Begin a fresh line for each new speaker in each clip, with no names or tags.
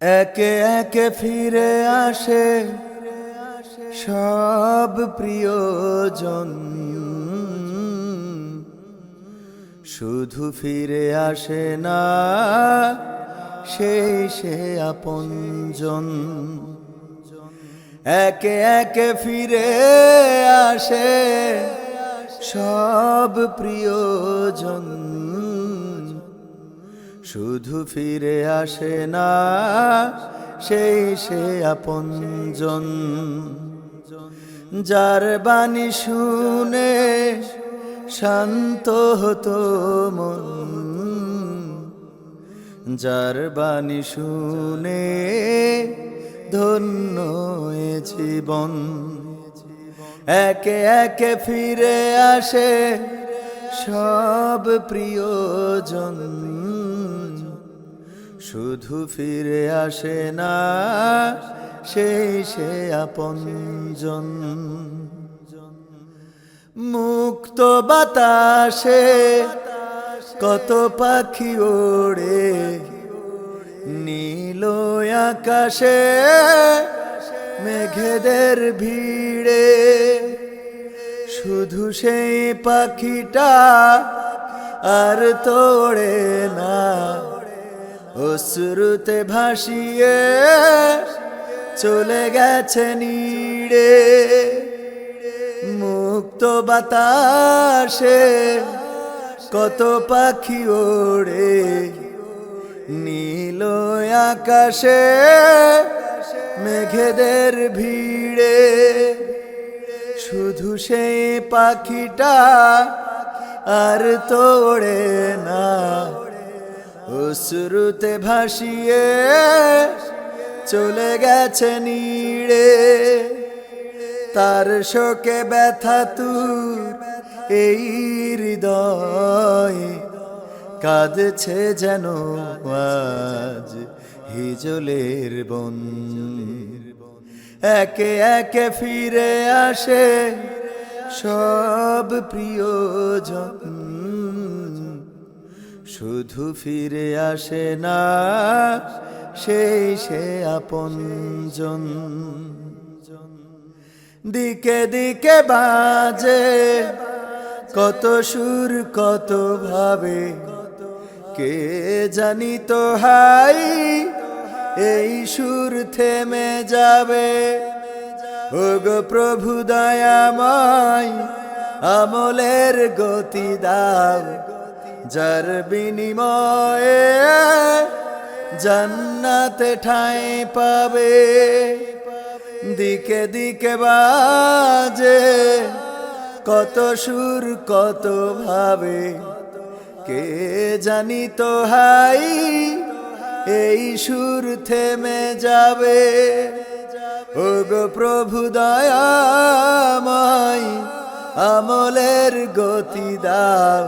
একে একে ফিরে আসে সব প্রিয়জন, শুধু ফিরে আসে না সেই সে আপনজন। একে একে ফিরে আসে সব প্রিয়জন, শুধু ফিরে আসে না সেই সে আপনজন। যার বাণী শুনে শান্ত হতো মন, যার বাণী শুনে ধন্য এ জীবন। একে একে ফিরে আসে সব প্রিয়জন, শুধু ফিরে আসে না সেই সে আপনজন। মুক্ত বাতাসে কত পাখি ওড়ে, নীল আকাশে মেঘেদের ভিড়ে, শুধু সেই পাখিটা আর তোড়ে না, অশ্রুতে ভাসিয়ে চলে গেছে নিড়ে। মুক্ত বাতাসে কত পাখি ওড়ে, নীল আকাশে মেঘেদের ভিড়ে, শুধু সেই পাখিটা আর তোড়ে না, অশ্রুতে ভাসিয়ে চলে গেছে নিড়ে। তার শোকে ব্যথা তুর এই হৃদয়, কাঁদছে যেন আজ হিজলের বন। একে একে ফিরে আসে সব প্রিয়জন, শুধু ফিরে আসে না সেই সে আপনজন। দিকে দিকে বাজে কত সুর কত ভাবে, কে জানি তো হাই এই সুর থেমে যাবে। ওগো প্রভু দয়াময় আমলের গতি দাও, যার বিনিময়ে জান্নাতে ঠাঁই পাবে। দিকে দিকে বাজে কত সুর কত ভাবে, কে জানি তো হাই এই সুর থেমে যাবে। ওগো প্রভু দয়াময় আমলের গতি দাও,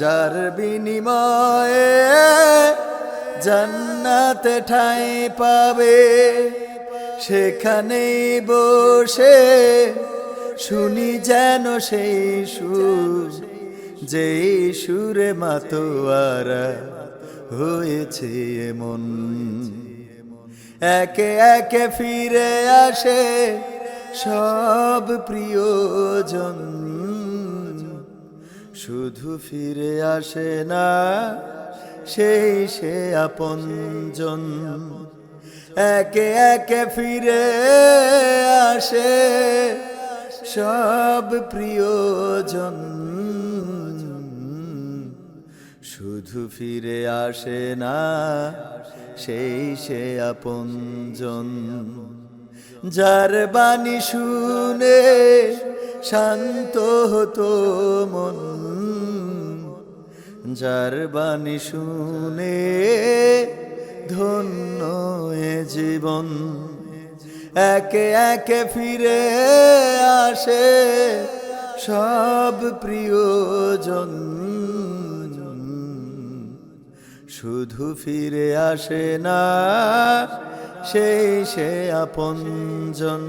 যার বিনিময়ে জান্নাতে ঠাঁই পাবে। সেখানেই বসে শুনি যেন সেই সুর, যেই সুরে মাতোয়ারা হয়েছে মন। একে একে ফিরে আসে সব প্রিয়জন, শুধু ফিরে আসে না সেই সে আপনজন। একে একে ফিরে আসে সব প্রিয়জন, শুধু ফিরে আসে না সেই সে আপনজন। যার বাণী শুনে শান্ত হতো মন, যার বাণী শুনে ধন্য এ জীবন। একে একে ফিরে আসে সব প্রিয়জন, শুধু ফিরে আসে না সেই সে আপনজন।